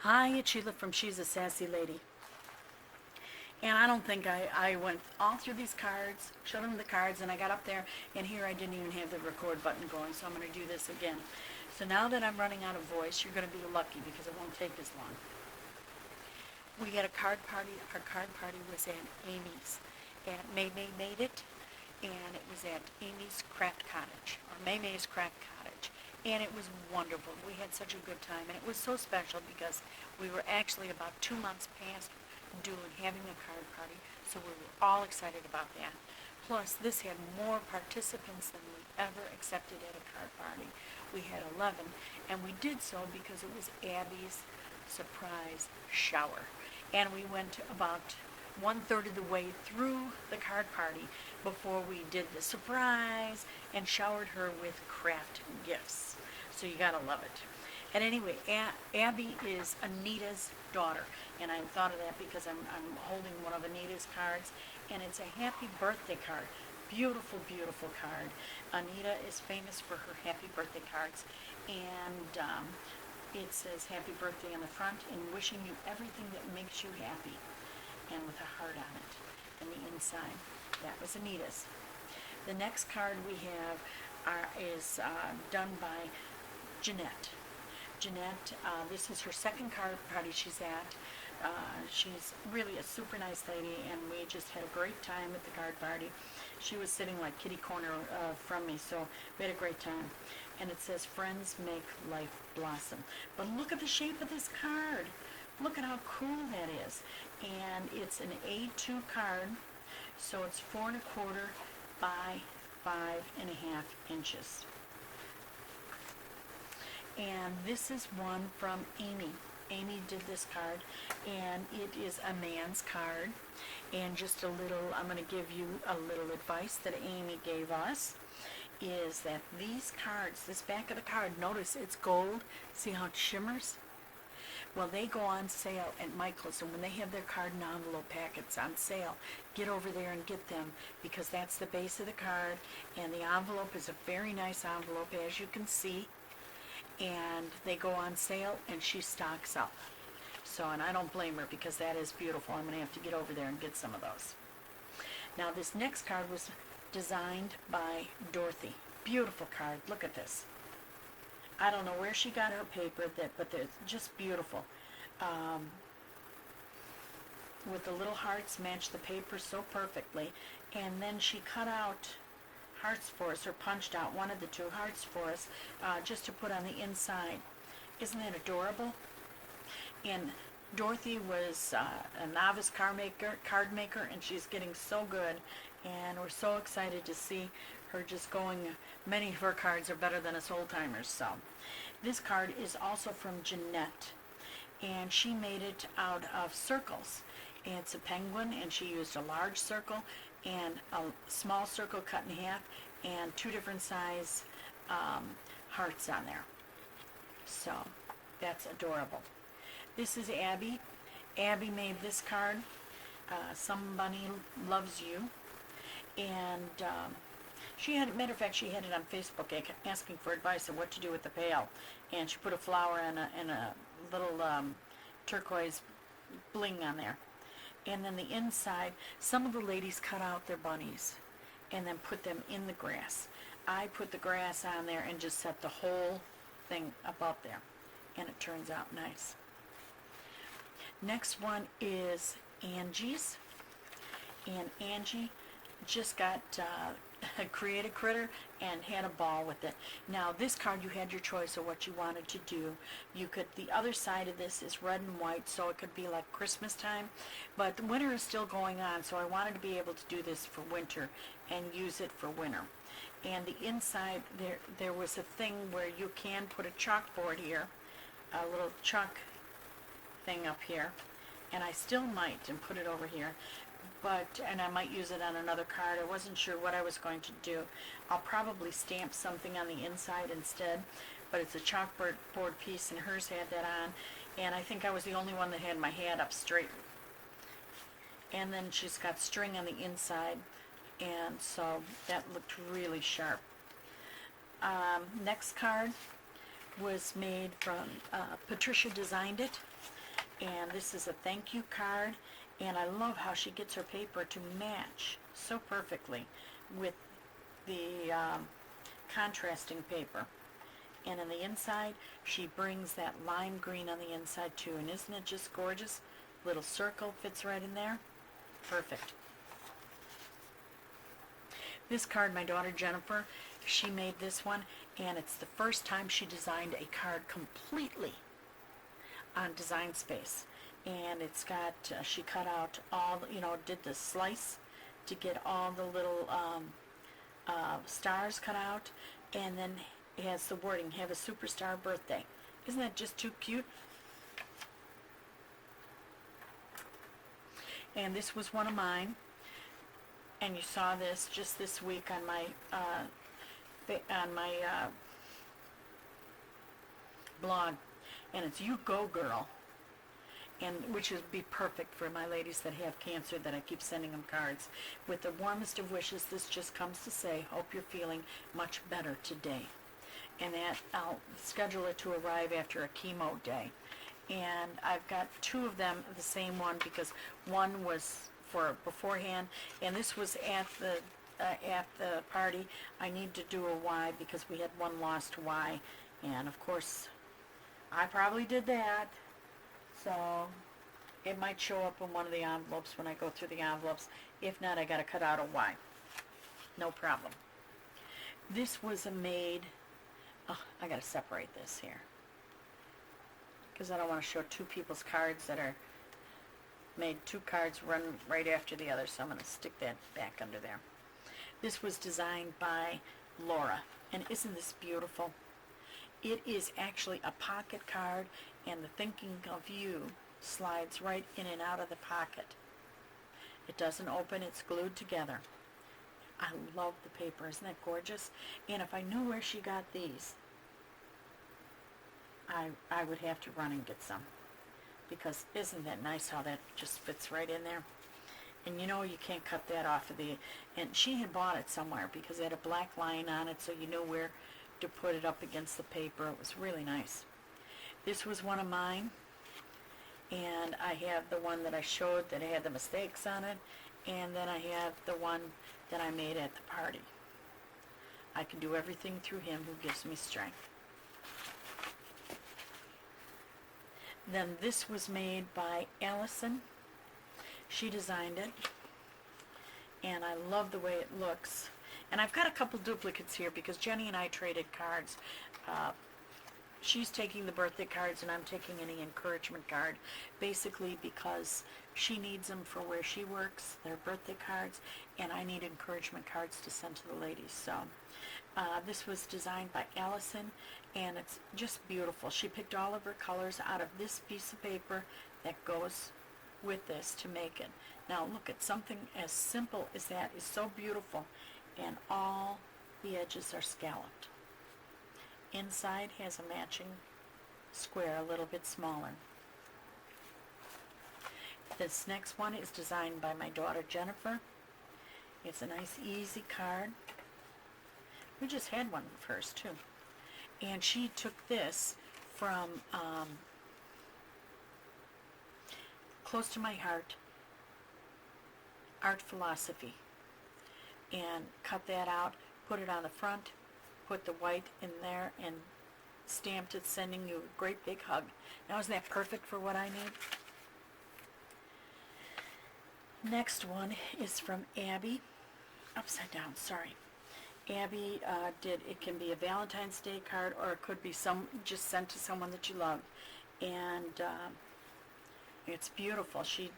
Hi, it's Sheila from She's a Sassy Lady. And I don't think I went all through these cards, showed them the cards, and I got up there, and here I didn't even have the record button going, so I'm going to do this again. So now that I'm running out of voice, you're going to be lucky because it won't take as long. We had a card party. Our card party was at Amy's. And May made it, and it was at Amy's Craft Cottage, or May's Craft Cottage. And it was wonderful. We had such a good time, and it was so special because we were actually about 2 months past having a card party, so we were all excited about that. Plus, this had more participants than we ever accepted at a card party. We had 11, and we did so because it was Abby's surprise shower. And we went about one-third of the way through the card party before we did the surprise and showered her with craft gifts. So you gotta love it. And anyway, Abby is Anita's daughter, and I thought of that because I'm holding one of Anita's cards, and it's a happy birthday card. Beautiful, beautiful card. Anita is famous for her happy birthday cards, and it says happy birthday on the front and wishing you everything that makes you happy, and with a heart on it and the inside. That was Anita's. The next card we have is done by Jeanette. Jeanette, this is her second card party she's at. She's really a super nice lady, and we just had a great time at the card party. She was sitting like kitty corner from me, so we had a great time. And it says, friends make life blossom. But look at the shape of this card. Look at how cool that is. And it's an A2 card, so it's 4 1/4 by 5.5 inches. And this is one from Amy. Amy did this card, and it is a man's card. And just a little, I'm going to give you a little advice that Amy gave us, is that these cards, this back of the card, notice it's gold. See how it shimmers? Well, they go on sale at Michael's, and when they have their card and envelope packets on sale, get over there and get them, because that's the base of the card, and the envelope is a very nice envelope, as you can see, and they go on sale, and she stocks up. So, and I don't blame her, because that is beautiful. I'm going to have to get over there and get some of those. Now, this next card was designed by Dorothy. Beautiful card. Look at this. I don't know where she got her paper, but they're just beautiful. With the little hearts match the paper so perfectly. And then she cut out hearts for us, or punched out one of the two hearts for us, just to put on the inside. Isn't that adorable? And Dorothy was a novice card maker, and she's getting so good, and we're so excited to see her just going. Many of her cards are better than us old timers. So this card is also from Jeanette, and she made it out of circles. And it's a penguin, and she used a large circle and a small circle cut in half, and two different size hearts on there. So that's adorable. This is Abby. Abby made this card. Somebody loves you, and she had, matter of fact, she had it on Facebook asking for advice on what to do with the pail, and she put a flower and a little turquoise bling on there. And then the inside, some of the ladies cut out their bunnies and then put them in the grass. I put the grass on there and just set the whole thing above there, and it turns out nice. Next one is Angie's, and Angie just got create a critter and had a ball with it. Now this card, you had your choice of what you wanted to do. You could, the other side of this is red and white, so it could be like Christmas time, but the winter is still going on, so I wanted to be able to do this for winter and use it for winter. And the inside, there was a thing where you can put a chalkboard here, a little chalk thing up here, and I still might, and put it over here, and I might use it on another card. I wasn't sure what I was going to do. I'll probably stamp something on the inside instead, but it's a chalkboard piece, and hers had that on, and I think I was the only one that had my hat up straight. And then she's got string on the inside, and so that looked really sharp. Next card was made from, Patricia designed it, and this is a thank you card, and I love how she gets her paper to match so perfectly with the contrasting paper. And on the inside, she brings that lime green on the inside too, and isn't it just gorgeous? Little circle fits right in there. Perfect. This card, my daughter Jennifer, she made this one, and it's the first time she designed a card completely on Design Space. And it's got, she cut out all, did the slice to get all the little stars cut out, and then it has the wording, have a superstar birthday. Isn't that just too cute? And this was one of mine, and you saw this just this week on my blog, and it's You Go Girl, and which would be perfect for my ladies that have cancer, that I keep sending them cards. With the warmest of wishes, this just comes to say, hope you're feeling much better today. And that I'll schedule it to arrive after a chemo day. And I've got two of them, the same one, because one was for beforehand, and this was at the party. I need to do a Y because we had one lost Y, and of course, I probably did that. So it might show up in one of the envelopes when I go through the envelopes. If not, I got to cut out a Y. No problem. This was made. Oh, I got to separate this here, because I don't want to show two people's cards that are made, two cards run right after the other, so I'm going to stick that back under there. This was designed by Laura, and isn't this beautiful? It is actually a pocket card, and the thinking of you slides right in and out of the pocket. It doesn't open, it's glued together. I love the paper, isn't that gorgeous? And if I knew where she got these, I would have to run and get some, because isn't that nice how that just fits right in there? And you can't cut that off of the, and she had bought it somewhere because it had a black line on it, so you know where to put it up against the paper. It was really nice. This was one of mine, and I have the one that I showed that had the mistakes on it, and then I have the one that I made at the party. I can do everything through Him who gives me strength. Then this was made by Allison. She designed it, and I love the way it looks. And I've got a couple duplicates here because Jenny and I traded cards. She's taking the birthday cards, and I'm taking any encouragement card, basically because she needs them for where she works, their birthday cards, and I need encouragement cards to send to the ladies. So this was designed by Allison, and it's just beautiful. She picked all of her colors out of this piece of paper that goes with this to make it. Now look at something as simple as that is so beautiful, and all the edges are scalloped. Inside has a matching square, a little bit smaller. This next one is designed by my daughter Jennifer. It's a nice easy card. We just had one of hers too. And she took this from close to my heart, art philosophy, and cut that out, put it on the front, put the white in there, and stamped it, sending you a great big hug. Now isn't that perfect for what I need? Next one is from Abby. Upside down, sorry. Abby it can be a Valentine's Day card, or it could be just sent to someone that you love. And it's beautiful. She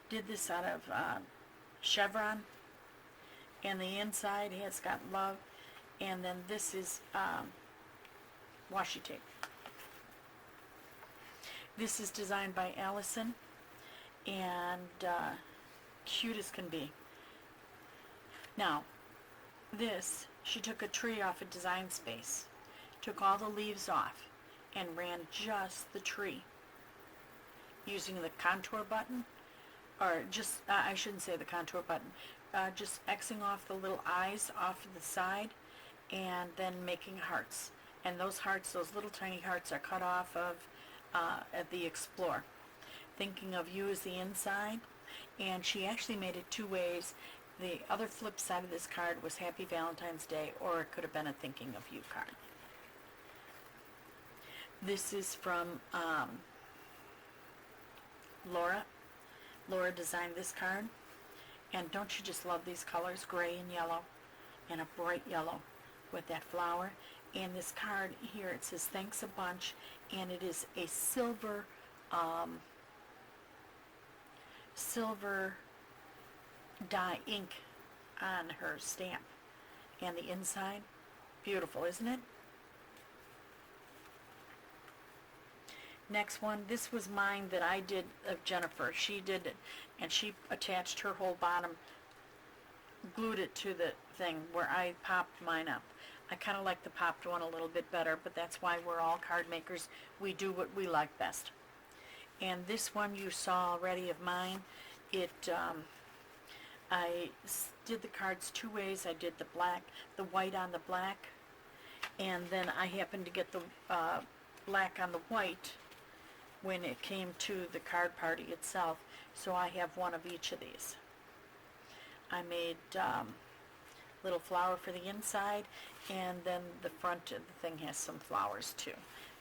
did this out of chevron, and the inside has got love, and then this is washi tape. This is designed by Allison, and cute as can be. Now, this, she took a tree off of Design Space, took all the leaves off, and ran just the tree using the contour button, or just, I shouldn't say the contour button, just Xing off the little eyes off of the side, and then making hearts. And those hearts, those little tiny hearts, are cut off of at the Explore. Thinking of you is the inside, and she actually made it two ways. The other flip side of this card was Happy Valentine's Day, or it could have been a Thinking of You card. This is from Laura. Laura designed this card, and don't you just love these colors, gray and yellow, and a bright yellow with that flower. And this card here, it says thanks a bunch, and it is a silver dye ink on her stamp, and the inside, beautiful, isn't it? Next one, this was mine that I did of Jennifer. She did it, and she attached her whole bottom, glued it to the thing where I popped mine up. I kind of like the popped one a little bit better, but that's why we're all card makers. We do what we like best. And this one you saw already of mine. I did the cards two ways. I did the white on the black, and then I happened to get the black on the white when it came to the card party itself. So I have one of each of these. I made little flower for the inside, and then the front of the thing has some flowers too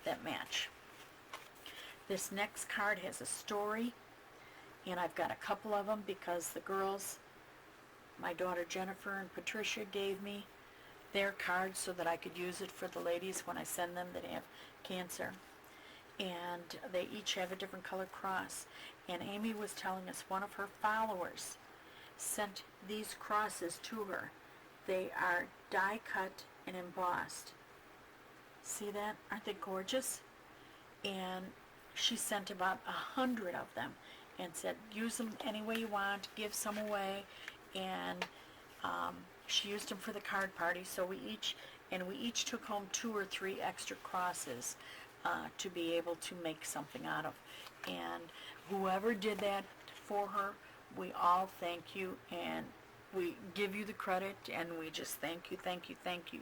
that match. This next card has a story, and I've got a couple of them because the girls, my daughter Jennifer and Patricia, gave me their cards so that I could use it for the ladies when I send them that have cancer. And they each have a different color cross. And Amy was telling us one of her followers sent these crosses to her. They are die cut and embossed. See that? Aren't they gorgeous? And she sent about 100 of them and said, use them any way you want, give some away. And she used them for the card party, so we each took home 2 or 3 extra crosses to be able to make something out of. And whoever did that for her, we all thank you, and we give you the credit, and we just thank you, thank you, thank you.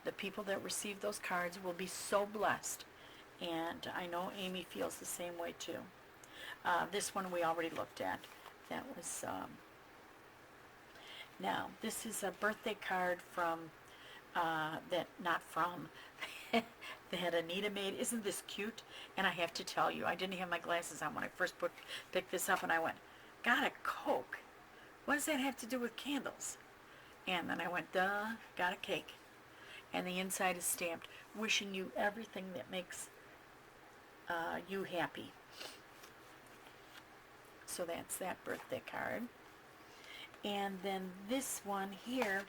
The people that receive those cards will be so blessed, and I know Amy feels the same way too. This one we already looked at. That was, now, this is a birthday card from, that Anita made. Isn't this cute? And I have to tell you, I didn't have my glasses on when I first picked this up, and I went, got a Coke. What does that have to do with candles? And then I went, duh, got a cake. And the inside is stamped, wishing you everything that makes you happy. So that's that birthday card. And then this one here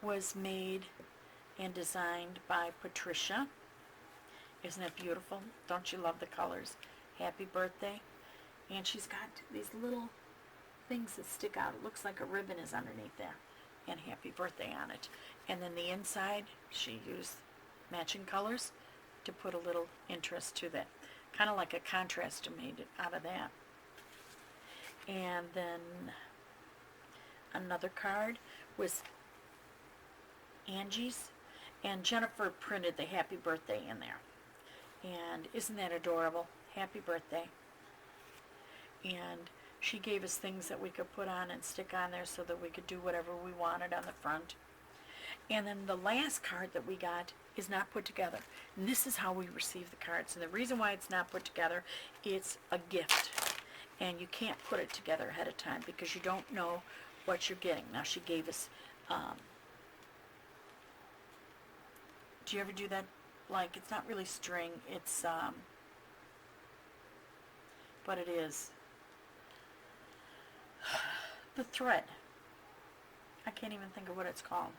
was made and designed by Patricia. Isn't it beautiful? Don't you love the colors? Happy birthday. And she's got these little things that stick out. It looks like a ribbon is underneath there. And happy birthday on it. And then the inside, she used matching colors to put a little interest to that. Kind of like a contrast made it out of that. And then another card was Angie's, and Jennifer printed the happy birthday in there. And isn't that adorable? Happy birthday. And she gave us things that we could put on and stick on there so that we could do whatever we wanted on the front. And then the last card that we got is not put together. And this is how we receive the cards. And the reason why it's not put together, it's a gift. And you can't put it together ahead of time because you don't know what you're getting. Now she gave us, do you ever do that? Like, it's not really string, it's, but it is. The thread. I can't even think of what it's called.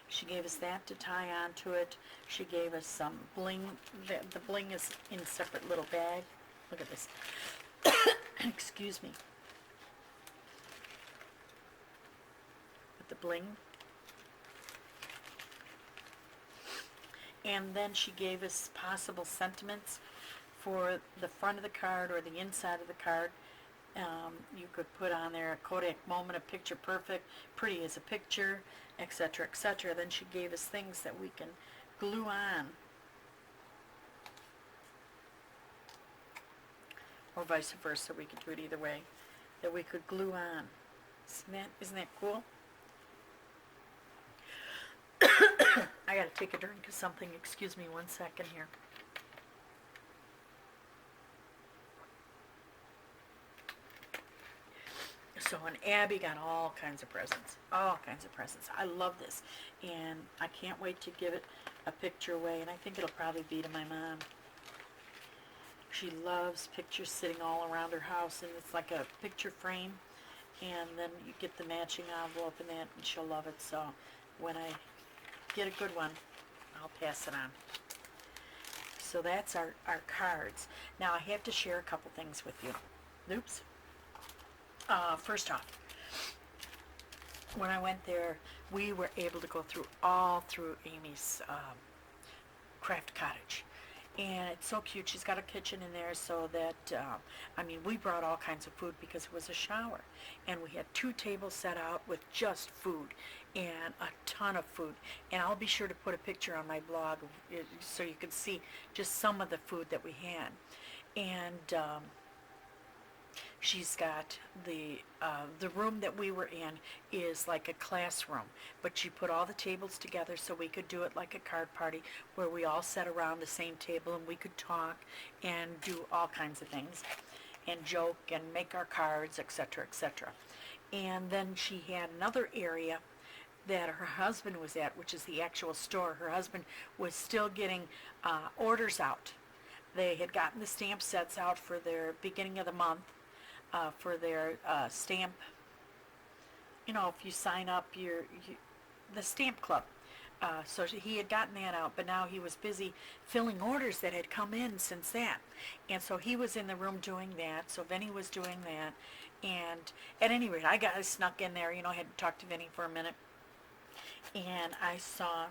She gave us that to tie onto it. She gave us some bling. The bling is in a separate little bag. Look at this. Excuse me. With the bling. And then she gave us possible sentiments for the front of the card or the inside of the card. You could put on there a Kodak moment, a picture perfect, pretty as a picture, etc., etc. Then she gave us things that we can glue on, or vice versa, we could do it either way, that we could glue on. Isn't that cool? I gotta take a drink of something, excuse me 1 second here. So, and Abby got all kinds of presents, I love this, and I can't wait to give it a picture away, and I think it'll probably be to my mom. She loves pictures sitting all around her house, and it's like a picture frame, and then you get the matching envelope and that, and she'll love it. So when I get a good one, I'll pass it on. So that's our cards. Now I have to share a couple things with you. Oops. First off, when I went there, we were able to go through Amy's craft cottage. And it's so cute. She's got a kitchen in there so that, we brought all kinds of food because it was a shower. And we had 2 tables set out with just food and a ton of food. And I'll be sure to put a picture on my blog so you can see just some of the food that we had. And she's got the room that we were in is like a classroom, but she put all the tables together so we could do it like a card party where we all sat around the same table and we could talk and do all kinds of things and joke and make our cards, etc., etc. And then she had another area that her husband was at, which is the actual store. Her husband was still getting orders out. They had gotten the stamp sets out for their beginning of the month, for their stamp, if you sign up the stamp club. So he had gotten that out, but now he was busy filling orders that had come in since that. And so he was in the room doing that, so Vinny was doing that. And at any rate, I snuck in there, I had to talk to Vinny for a minute. And I saw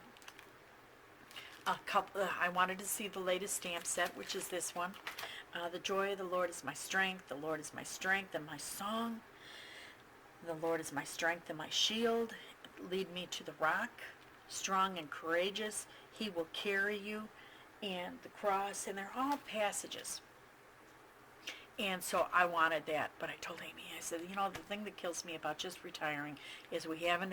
a couple, I wanted to see the latest stamp set, which is this one. The joy of the Lord is my strength. The Lord is my strength and my song. The Lord is my strength and my shield. Lead me to the rock. Strong and courageous, he will carry you. And the cross, and they're all passages. And so I wanted that, but I told Amy, I said, the thing that kills me about just retiring is we haven't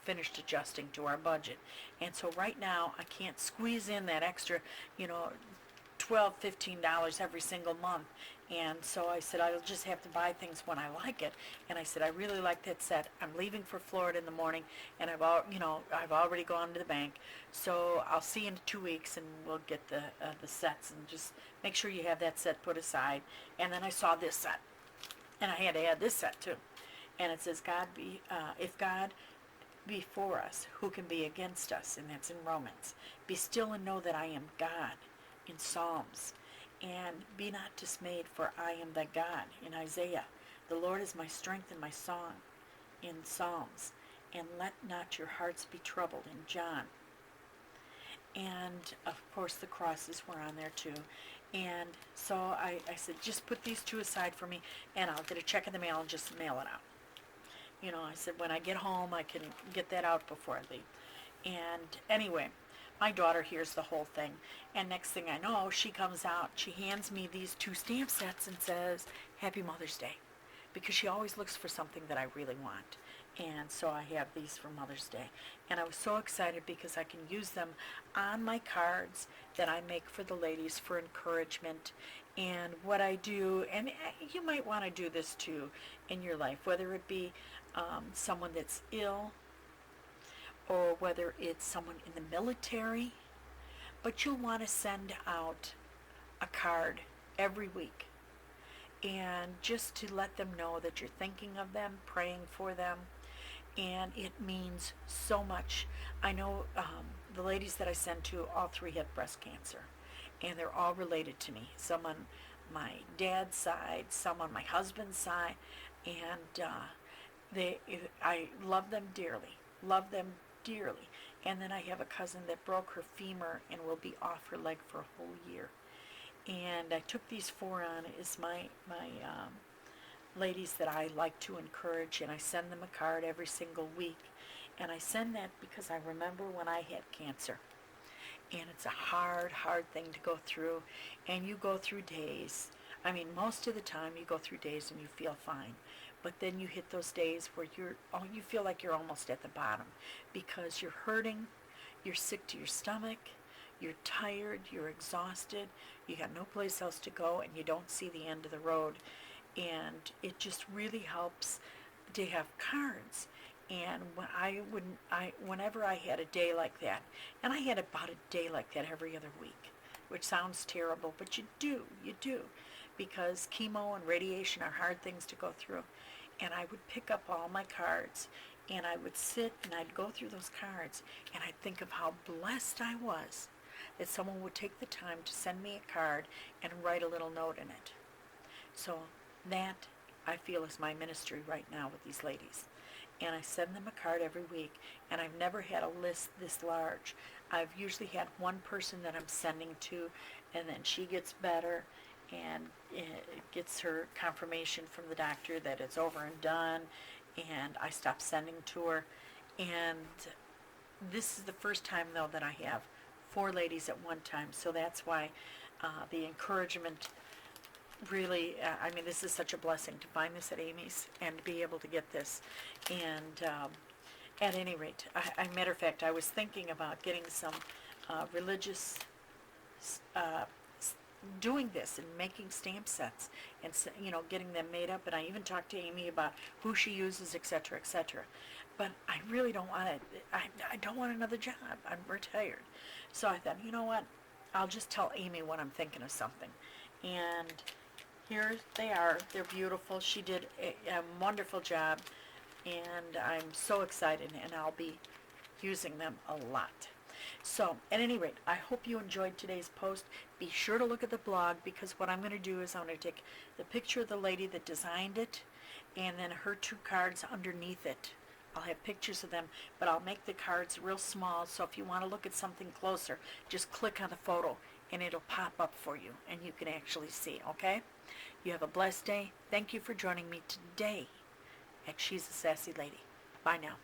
finished adjusting to our budget. And so right now, I can't squeeze in that extra, $12, $15 every single month. And so I said, I'll just have to buy things when I like it. And I said, I really like that set. I'm leaving for Florida in the morning, and I've already gone to the bank. So I'll see you in 2 weeks, and we'll get the sets, and just make sure you have that set put aside. And then I saw this set, and I had to add this set too. And it says, if God be for us, who can be against us? And that's in Romans. Be still and know that I am God, in Psalms. And be not dismayed, for I am thy God, in Isaiah. The Lord is my strength and my song, in Psalms. And let not your hearts be troubled, in John. And of course the crosses were on there too. And so I said, just put these 2 aside for me, and I'll get a check in the mail and just mail it out. I said, when I get home, I can get that out before I leave. And anyway, my daughter hears the whole thing, and next thing I know, she comes out, she hands me these 2 stamp sets and says, Happy Mother's Day, because she always looks for something that I really want. And so I have these for Mother's Day. And I was so excited because I can use them on my cards that I make for the ladies for encouragement. And what I do, and you might want to do this too in your life, whether it be someone that's ill, or whether it's someone in the military, but you'll want to send out a card every week, and just to let them know that you're thinking of them, praying for them, and it means so much. I know the ladies that I send to, all 3 have breast cancer, and they're all related to me. Some on my dad's side, some on my husband's side, and I love them dearly. And then I have a cousin that broke her femur and will be off her leg for a whole year. And I took these 4 on as my ladies that I like to encourage, and I send them a card every single week. And I send that because I remember when I had cancer. and it's a hard, hard thing to go through, and you go through days. I mean, most of the time you go through days and you feel fine, but then you hit those days where you feel like you're almost at the bottom because you're hurting, you're sick to your stomach, you're tired, you're exhausted, you got no place else to go, and you don't see the end of the road. And it just really helps to have cards. And whenever I had a day like that, and I had about a day like that every other week, which sounds terrible, but you do, because chemo and radiation are hard things to go through. And I would pick up all my cards, and I would sit and I'd go through those cards, and I'd think of how blessed I was that someone would take the time to send me a card and write a little note in it. So that, I feel, is my ministry right now with these ladies. And I send them a card every week, and I've never had a list this large. I've usually had one person that I'm sending to, and then she gets better and gets her confirmation from the doctor that it's over and done, and I stop sending to her. And this is the first time, though, that I have 4 ladies at one time, so that's why the encouragement really, I mean, this is such a blessing to find this at Amy's and to be able to get this. And at any rate, matter of fact, I was thinking about getting some religious, uh, doing this and making stamp sets and, getting them made up. And I even talked to Amy about who she uses, etc., etc. But I really don't want it. I don't want another job. I'm retired. So I thought, you know what? I'll just tell Amy when I'm thinking of something. And here they are. They're beautiful. She did a wonderful job, and I'm so excited, and I'll be using them a lot. So, at any rate, I hope you enjoyed today's post. Be sure to look at the blog, because what I'm going to do is I'm going to take the picture of the lady that designed it, and then her 2 cards underneath it. I'll have pictures of them, but I'll make the cards real small, so if you want to look at something closer, just click on the photo, and it'll pop up for you, and you can actually see, okay? You have a blessed day. Thank you for joining me today at She's a Sassy Lady. Bye now.